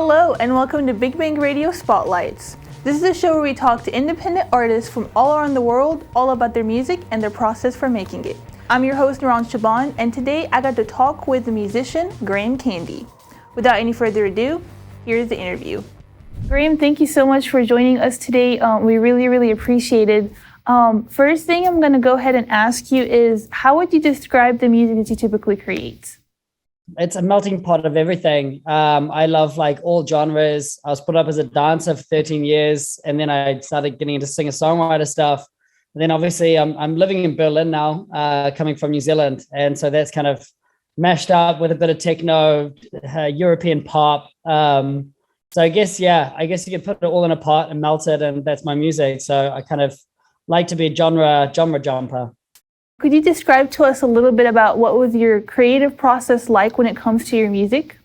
Hello and welcome to Big Bang Radio Spotlights. This is a show where we talk to independent artists from all around the world all about their music and their process for making it. I'm your host Nouran, and today I got to talk with the musician Graham Candy. Without any further ado, here's the interview. Graham, thank you so much for joining us today. We really appreciate it. First thing I'm going to go ahead and ask you is, how would you describe the music that you typically create? It's a melting pot of everything. I love like all genres. I was put up as a dancer for 13 years, and then I started getting into singer-songwriter stuff. And then obviously I'm living in Berlin now, coming from New Zealand. And so that's kind of mashed up with a bit of techno, European pop. So I guess you could put it all in a pot and melt it, and that's my music. So I kind of like to be a genre jumper. Could you describe to us a little bit about what was your creative process like when it comes to your music?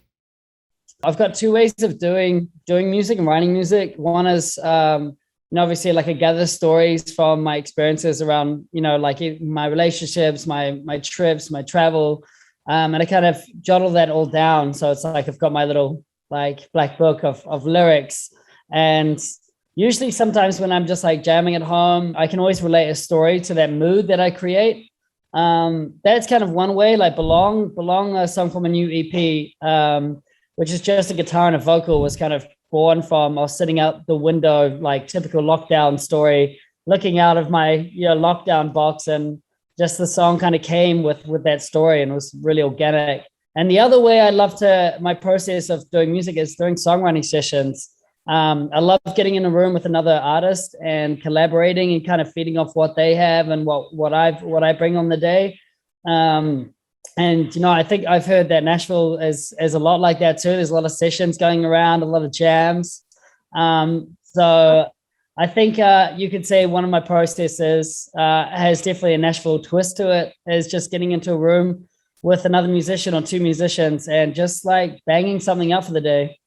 I've got two ways of doing music and writing music. One is, obviously, like I gather stories from my experiences around, like my relationships, my trips, my travel, and I kind of jottle that all down. So it's like I've got my little like black book of lyrics, and usually sometimes when I'm just like jamming at home, I can always relate a story to that mood that I create. That's kind of one way. Like Belong, a song from a new EP, which is just a guitar and a vocal, was kind of born from, I was sitting out the window, like typical lockdown story, looking out of my lockdown box, and just the song kind of came with that story, and it was really organic. And the other way my process of doing music is doing songwriting sessions. I love getting in a room with another artist and collaborating and kind of feeding off what they have and what I bring on the day. And I think I've heard that Nashville is a lot like that too. There's a lot of sessions going around, a lot of jams. So I think you could say one of my processes has definitely a Nashville twist to it, is just getting into a room with another musician or two musicians and just like banging something out for the day.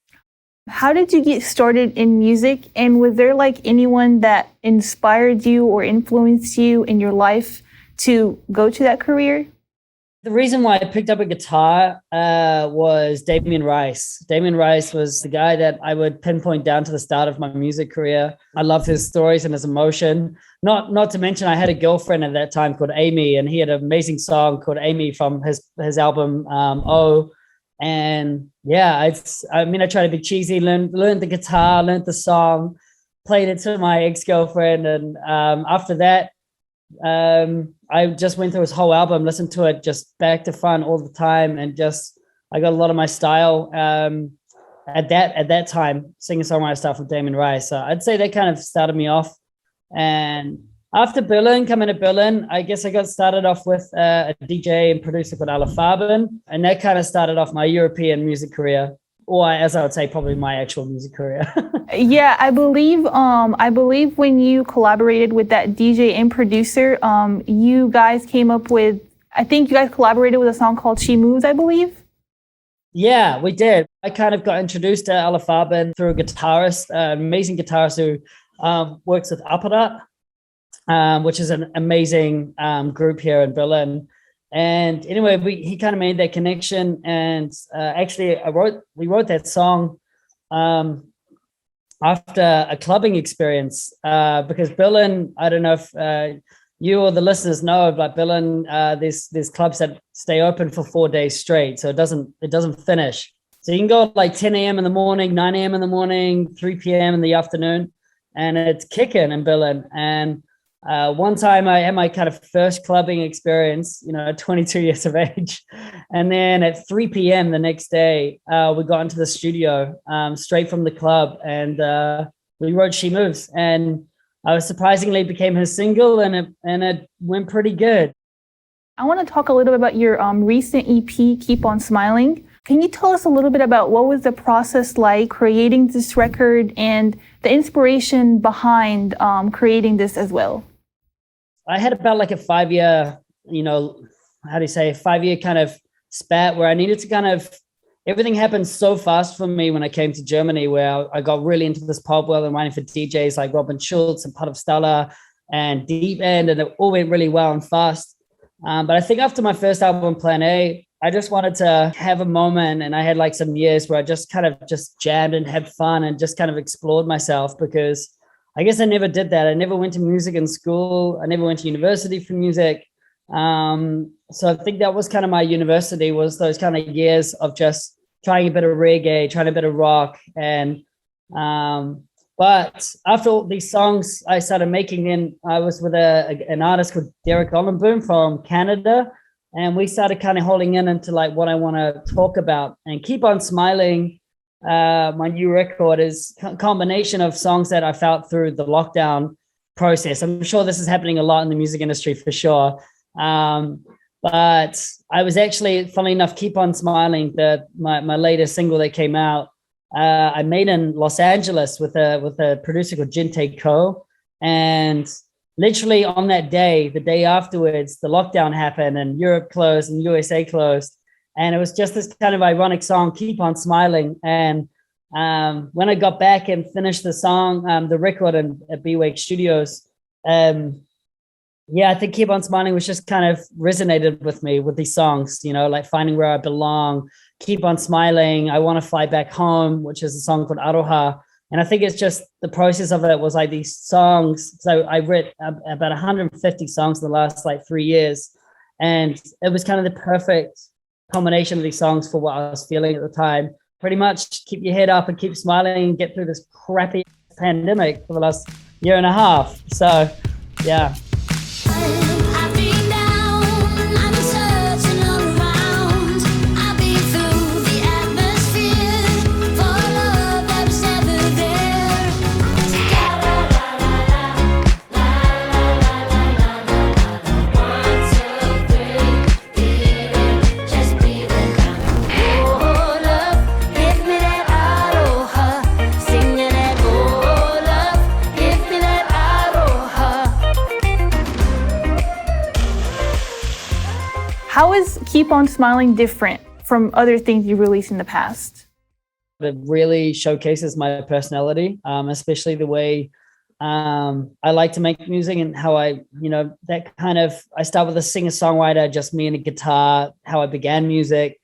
How did you get started in music, and was there like anyone that inspired you or influenced you in your life to go to that career? The reason why I picked up a guitar was Damien Rice. Damien Rice was the guy that I would pinpoint down to the start of my music career. I loved his stories and his emotion. Not to mention I had a girlfriend at that time called Amy, and he had an amazing song called Amy from his album Oh. And yeah, I tried to be cheesy, learned the guitar, learned the song, played it to my ex-girlfriend. And after that, I just went through his whole album, listened to it just back to front all the time. And just, I got a lot of my style at that time, singer-songwriter stuff with Damien Rice. So I'd say that kind of started me off. And after coming to Berlin, I guess I got started off with a DJ and producer called Farben, and that kind of started off my European music career, or as I would say, probably my actual music career. Yeah, I believe when you collaborated with that DJ and producer, you guys came up with, I think you guys collaborated with a song called She Moves, I believe. Yeah, we did. I kind of got introduced to Farben through a guitarist, an amazing guitarist who works with Apparat. Which is an amazing group here in Berlin. And anyway, he kind of made that connection. And actually, we wrote that song after a clubbing experience because Berlin, I don't know if you or the listeners know, but Berlin, there's clubs that stay open for 4 days straight, so it doesn't finish. So you can go at like 10 a.m. in the morning, 9 a.m. in the morning, 3 p.m. in the afternoon, and it's kicking in Berlin. And one time I had my kind of first clubbing experience, 22 years of age. And then at 3 p.m. the next day, we got into the studio straight from the club, and we wrote She Moves. And I surprisingly became his single, and it went pretty good. I want to talk a little bit about your recent EP, Keep On Smiling. Can you tell us a little bit about what was the process like creating this record and the inspiration behind creating this as well? I had about like a 5-year, 5-year kind of spat where I needed to kind of, everything happened so fast for me when I came to Germany, where I got really into this pop world and writing for DJs like Robin Schulz and Stella and Deep End, and it all went really well and fast. But I think after my first album, Plan A, I just wanted to have a moment, and I had like some years where I just kind of just jammed and had fun and just kind of explored myself, because I guess I never did that. I never went to music in school. I never went to university for music. So I think that was kind of my university, was those kind of years of just trying a bit of reggae, trying a bit of rock. And but after all these songs I started making, then I was with an artist called Derek Ollenboom from Canada. And we started kind of holding into like what I want to talk about. And Keep On Smiling, my new record, is a combination of songs that I felt through the lockdown process. I'm sure this is happening a lot in the music industry for sure. But I was actually, funnily enough, Keep On Smiling, my latest single that came out, I made in Los Angeles with a producer called Jinte Ko. And literally on that day, the day afterwards, the lockdown happened and Europe closed and USA closed. And it was just this kind of ironic song, Keep On Smiling. And when I got back and finished the song, the record at B-Wake Studios, I think Keep On Smiling was just kind of resonated with me with these songs, like Finding Where I Belong, Keep On Smiling, I Want to Fly Back Home, which is a song called Aroha. And I think it's just the process of it was like these songs. So I wrote about 150 songs in the last like 3 years. And it was kind of the perfect combination of these songs for what I was feeling at the time. Pretty much keep your head up and keep smiling and get through this crappy pandemic for the last year and a half. So, yeah. How is Keep On Smiling different from other things you released in the past? It really showcases my personality, especially the way I like to make music and how I start with a singer-songwriter, just me and a guitar, how I began music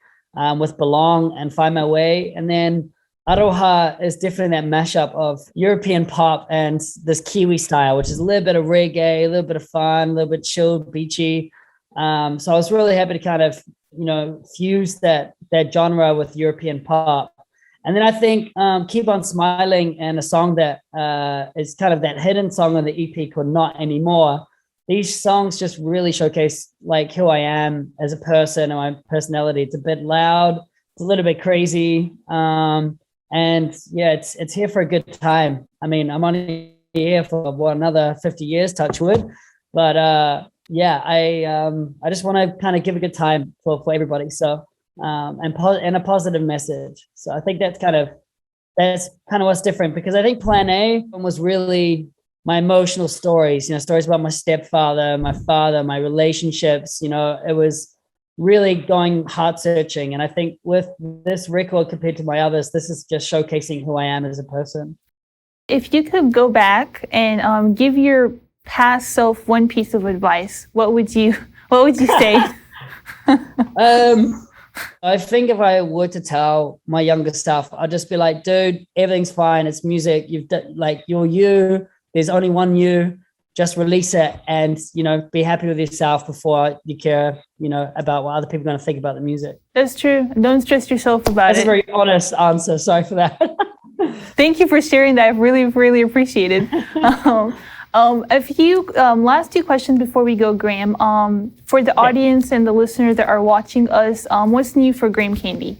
with Belong and Find My Way. And then Aroha is definitely that mashup of European pop and this Kiwi style, which is a little bit of reggae, a little bit of fun, a little bit chilled, beachy. So I was really happy to kind of, fuse that genre with European pop. And then I think Keep On Smiling and a song that is kind of that hidden song on the EP called Not Anymore. These songs just really showcase like who I am as a person and my personality. It's a bit loud, it's a little bit crazy. And yeah, it's here for a good time. I mean, I'm only here for another 50 years, touch wood. But I just want to kind of give a good time for everybody. So and a positive message. So I think that's kind of what's different, because I think Plan A was really my emotional stories, stories about my stepfather, my father, my relationships. It was really going heart searching. And I think with this record compared to my others, this is just showcasing who I am as a person. If you could go back and give your past self one piece of advice, what would you say? I think if I were to tell my younger self, I'd just be like, dude, everything's fine. It's music. You've done, like, you're you. There's only one you. Just release it and, be happy with yourself before you care, about what other people are going to think about the music. That's true. Don't stress yourself about it. That's a very honest answer. Sorry for that. Thank you for sharing that. I really, really appreciate it. A few last two questions before we go, Graham. For the audience and the listeners that are watching us, what's new for Graham Candy?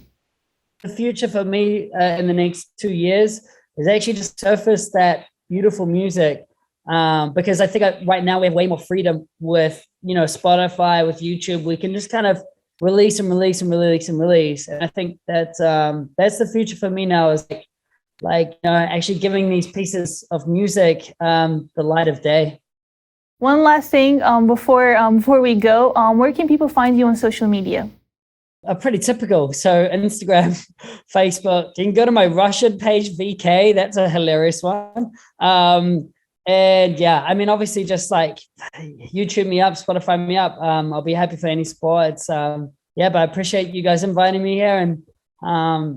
The future for me in the next 2 years is actually just surface that beautiful music, because I think right now we have way more freedom with Spotify, with YouTube. We can just kind of release and release and release and release, and I think that's the future for me now, is actually giving these pieces of music the light of day. One last thing before we go, where can people find you on social media? Pretty typical. So Instagram, Facebook. You can go to my Russian page, VK. That's a hilarious one. And yeah, I mean, obviously, just like YouTube me up, Spotify me up. I'll be happy for any support. yeah, but I appreciate you guys inviting me here, and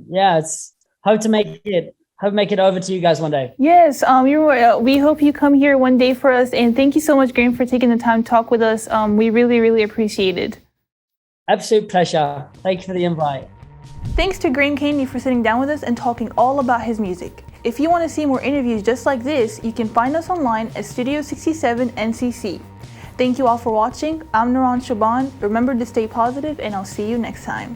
yeah, it's hope to make it over to you guys one day. Yes, we hope you come here one day for us, and thank you so much, Graham, for taking the time to talk with us. We really, really appreciate it. Absolute pleasure. Thank you for the invite. Thanks to Graham Candy for sitting down with us and talking all about his music. If you want to see more interviews just like this, you can find us online at Studio 67 NCC. Thank you all for watching. I'm Nouran Shaban. Remember to stay positive, and I'll see you next time.